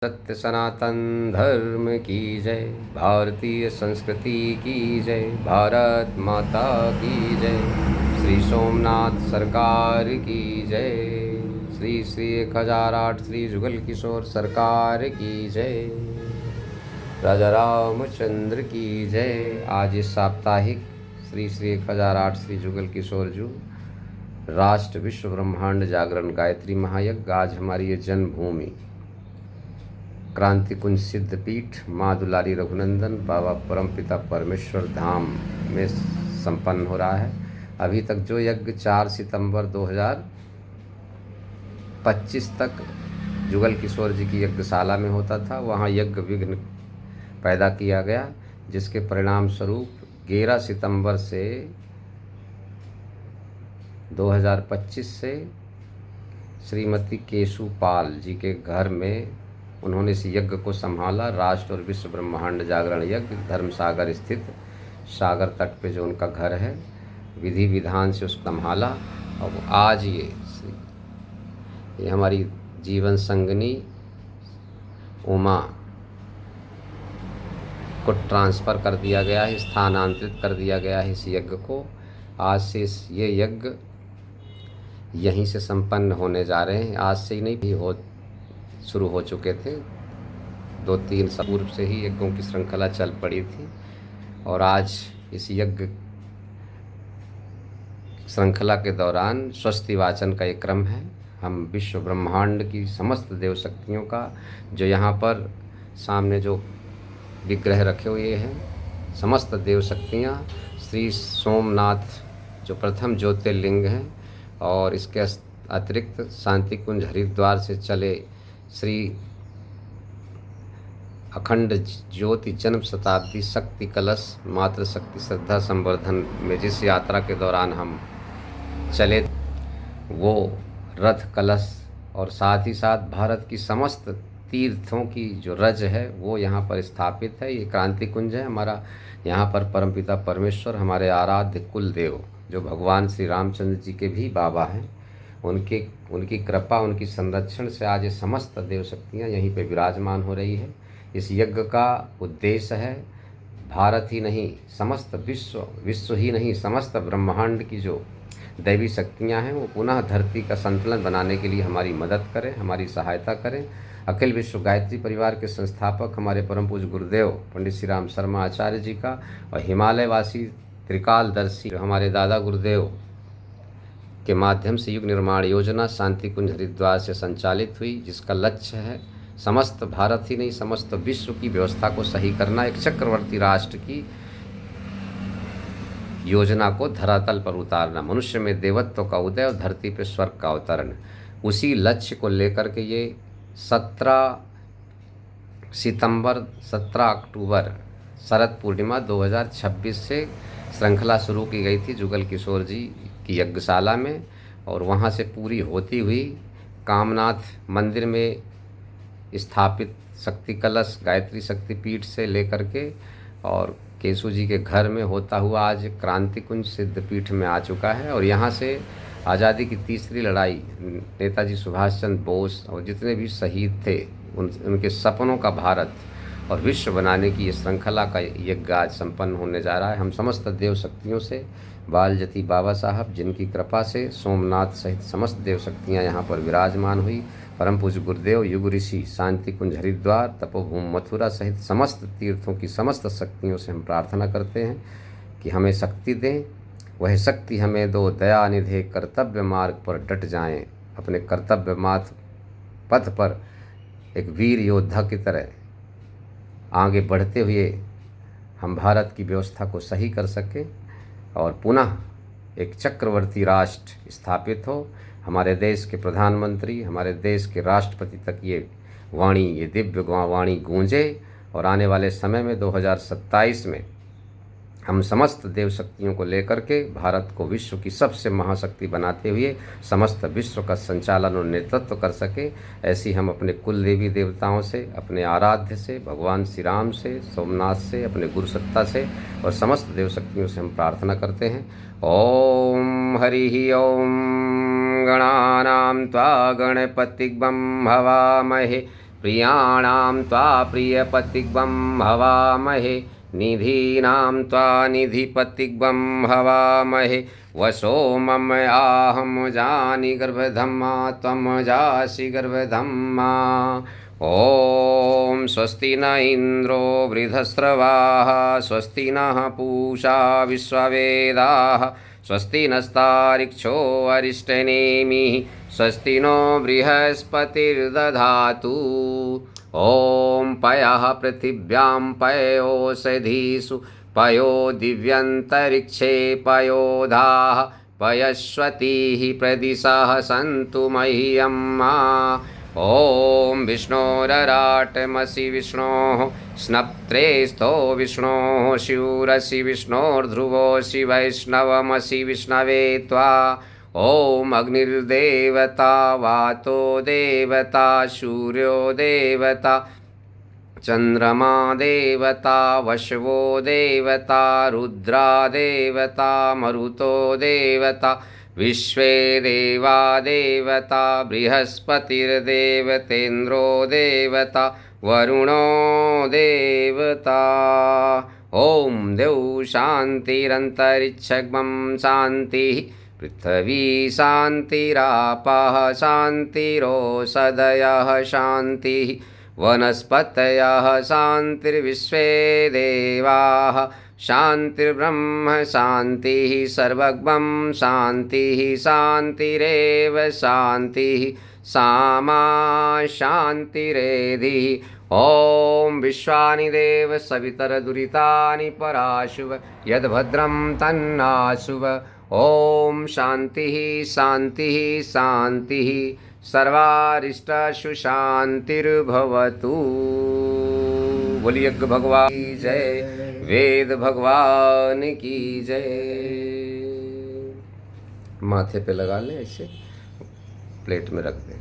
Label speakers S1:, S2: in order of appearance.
S1: सत्य सनातन धर्म की जय। भारतीय संस्कृति की जय। भारत माता की जय। श्री सोमनाथ सरकार की जय। श्री श्री 1008 श्री जुगल किशोर सरकार की जय। राजा रामचंद्र की जय। आज इस साप्ताहिक श्री श्री 1008 श्री जुगल किशोर जू राष्ट्र विश्व ब्रह्मांड जागरण गायत्री महायज्ञ। आज हमारी ये जन्मभूमि क्रांति कुंज सिद्धपीठ माँ दुलारी रघुनंदन बाबा परमपिता परमेश्वर धाम में संपन्न हो रहा है। अभी तक जो यज्ञ 4 सितंबर 2025 तक जुगल किशोर जी की यज्ञशाला में होता था, वहाँ यज्ञ विघ्न पैदा किया गया, जिसके परिणाम स्वरूप 11 सितंबर से 2025 से श्रीमती केशुपाल जी के घर में उन्होंने इस यज्ञ को संभाला। राष्ट्र और विश्व ब्रह्मांड जागरण यज्ञ धर्मसागर स्थित सागर तट पे जो उनका घर है, विधि विधान से उसको संभाला। और आज ये हमारी जीवन संगनी उमा को ट्रांसफ़र कर दिया गया है, स्थानांतरित कर दिया गया है इस यज्ञ को। आज से ये यज्ञ यहीं से संपन्न होने जा रहे हैं। आज से ही नहीं भी शुरू हो चुके थे, 2-3 साल पूर्व से ही यज्ञों की श्रृंखला चल पड़ी थी। और आज इस यज्ञ श्रृंखला के दौरान स्वस्ति वाचन का एक क्रम है। हम विश्व ब्रह्मांड की समस्त देव शक्तियों का, जो यहाँ पर सामने जो विग्रह रखे हुए हैं, समस्त देव शक्तियाँ श्री सोमनाथ जो प्रथम ज्योतिर्लिंग हैं, और इसके अतिरिक्त शांति कुंज हरिद्वार से चले श्री अखंड ज्योति जन्म शताब्दी शक्ति कलश मातृ शक्ति श्रद्धा संवर्धन में जिस यात्रा के दौरान हम चले, वो रथ कलश और साथ ही साथ भारत की समस्त तीर्थों की जो रज है वो यहाँ पर स्थापित है। ये क्रांति कुंज है हमारा। यहाँ पर परमपिता परमेश्वर हमारे आराध्य कुल देव जो भगवान श्री रामचंद्र जी के भी बाबा हैं, उनकी कृपा, उनकी संरक्षण से आज ये समस्त देव शक्तियाँ यहीं पे विराजमान हो रही है। इस यज्ञ का उद्देश्य है भारत ही नहीं, समस्त विश्व ही नहीं, समस्त ब्रह्मांड की जो दैवी शक्तियाँ हैं वो पुनः धरती का संतुलन बनाने के लिए हमारी मदद करें, हमारी सहायता करें। अखिल विश्व गायत्री परिवार के संस्थापक हमारे परम पूज्य गुरुदेव पंडित श्री राम शर्मा आचार्य जी का, और हिमालयवासी त्रिकालदर्शी हमारे दादा गुरुदेव के माध्यम से युग निर्माण योजना शांति कुंज हरिद्वार से संचालित हुई, जिसका लक्ष्य है समस्त भारत ही नहीं, समस्त विश्व की व्यवस्था को सही करना, एक चक्रवर्ती राष्ट्र की योजना को धरातल पर उतारना, मनुष्य में देवत्व का उदय और धरती पर स्वर्ग का अवतरण। उसी लक्ष्य को लेकर के ये 17 अक्टूबर शरद पूर्णिमा 2026 से श्रृंखला शुरू की गई थी जुगल किशोर जी की यज्ञशाला में, और वहाँ से पूरी होती हुई कामनाथ मंदिर में स्थापित शक्ति कलश गायत्री शक्तिपीठ से लेकर के और केशु जी के घर में होता हुआ आज क्रांति कुंज सिद्धपीठ में आ चुका है। और यहाँ से आज़ादी की तीसरी लड़ाई, नेताजी सुभाष चंद्र बोस और जितने भी शहीद थे, उनके सपनों का भारत और विश्व बनाने की ये श्रृंखला का यज्ञ आज संपन्न होने जा रहा है। हम समस्त देव शक्तियों से बालजती बाबा साहब जिनकी कृपा से सोमनाथ सहित समस्त देव शक्तियाँ यहाँ पर विराजमान हुई, परम पूज्य गुरुदेव युग ऋषि शांति कुंज हरिद्वार तपोभूमि मथुरा सहित समस्त तीर्थों की समस्त शक्तियों से हम प्रार्थना करते हैं कि हमें शक्ति दें, वह शक्ति हमें दो, दया निधे कर्तव्य मार्ग पर डट जाएं, अपने कर्तव्य मार्ग पथ पर एक वीर योद्धा की तरह आगे बढ़ते हुए हम भारत की व्यवस्था को सही कर सकें और पुनः एक चक्रवर्ती राष्ट्र स्थापित हो। हमारे देश के प्रधानमंत्री, हमारे देश के राष्ट्रपति तक ये वाणी, ये दिव्य वाणी गूंजे, और आने वाले समय में 2027 में हम समस्त देव शक्तियों को लेकर के भारत को विश्व की सबसे महाशक्ति बनाते हुए समस्त विश्व का संचालन और नेतृत्व कर सके। ऐसी हम अपने कुल देवी देवताओं से, अपने आराध्य से, भगवान श्री राम से, सोमनाथ से, अपने गुरु सत्ता से और समस्त देव शक्तियों से हम प्रार्थना करते हैं। ओम हरि ओम गणानां त्वा गणपतिग्ं हवामहे प्रियाणां त्वा प्रियपतिग्वं हवामहे निधीनां त्वा निधिपतिग्वं हवामहे वसो मम आहं जानि गर्भधम्मा त्वं जासि गर्भधम्मा। ॐ स्वस्ति न इन्द्रो वृधस्रवाः स्वस्ति नः पूषा विश्ववेदाः स्वस्ति नस्तारिक्षो अरिष्टनेमिः स्वस्ति नो बृहस्पतिर्दधातु। ॐ पयः पृथिव्यां पयोषधीषु पयो दिव्यन्तरिक्षे पयोधाः पयस्वतीः प्रदिशः सन्तु मह्यम्मा। ॐ विष्णोरराटमसि विष्णोः स्नप्त्रेस्थो विष्णोः शिवरसि विष्णोर्ध्रुवोऽसि वैष्णवमसि विष्णवे त्वा। ॐ अग्निर्देवता वातो देवता सूर्यो देवता चंद्रमा देवता वशवो देवता रुद्रा देवता मरुतो देवता विश्वे देवा देवता बृहस्पतिर्देवतेन्द्रो देवता वरुणो देवता। ॐ देव शान्तिरन्तरिक्षगं शान्तिः पृथ्वी शान्तिरापः शान्तिरोषधयः शान्तिः वनस्पतयः शान्तिर्विश्वे देवाः शान्तिर्ब्रह्म शान्तिः सर्वगं शान्तिः शान्तिरेव शान्तिः सामा शान्तिरेधिः। ॐ विश्वानि देव सवितरदुरितानि पराशुव यद्भद्रं तन्नाशुव। ॐ शान्तिः शान्तिः शान्तिः सर्वारिष्टाशु शान्तिर्भवतु। बोलिए यज्ञ भगवान की जय, वेद भगवान की जय। माथे पे लगा लें, ऐसे प्लेट में रख दें।